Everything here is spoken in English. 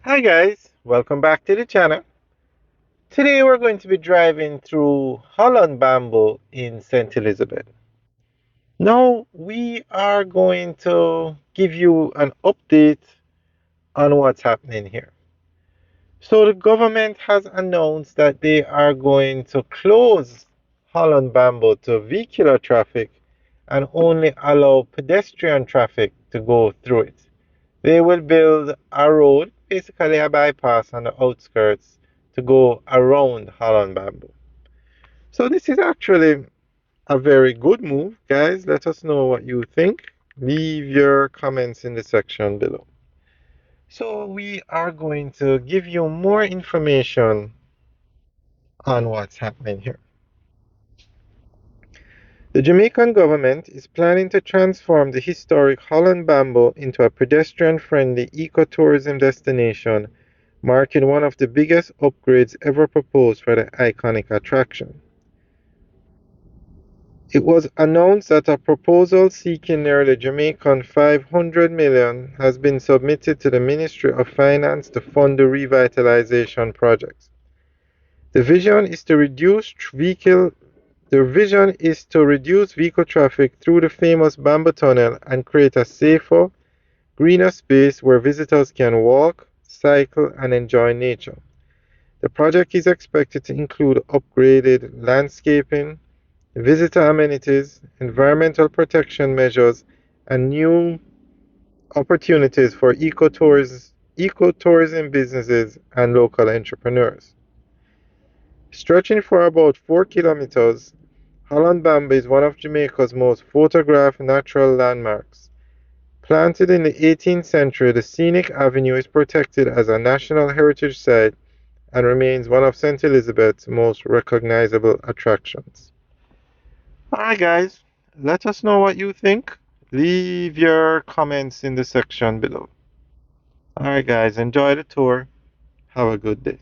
Hi guys, welcome back to the channel. Today we're going to be driving through Holland Bamboo in St Elizabeth. Now we are going to give you an update on what's happening here. So the government has announced that they are going to close Holland Bamboo to vehicular traffic and only allow pedestrian traffic to go through it. They will build a road, basically a bypass on the outskirts to go around Holland Bamboo. So this is actually a very good move, guys. Let us know what you think. Leave your comments in the section below. So we are going to give you more information on what's happening here. The Jamaican government is planning to transform the historic Holland Bamboo into a pedestrian-friendly ecotourism destination, marking one of the biggest upgrades ever proposed for the iconic attraction. It was announced that a proposal seeking nearly Jamaican 500 million has been submitted to the Ministry of Finance to fund the revitalization project. The vision is to reduce vehicle traffic through the famous Bamboo Tunnel and create a safer, greener space where visitors can walk, cycle, and enjoy nature. The project is expected to include upgraded landscaping, visitor amenities, environmental protection measures, and new opportunities for ecotourism businesses and local entrepreneurs. Stretching for about 4 kilometers, Holland Bamboo is one of Jamaica's most photographed natural landmarks. Planted in the 18th century, the scenic avenue is protected as a National Heritage Site and remains one of St. Elizabeth's most recognizable attractions. Alright guys, let us know what you think. Leave your comments in the section below. Alright guys, enjoy the tour. Have a good day.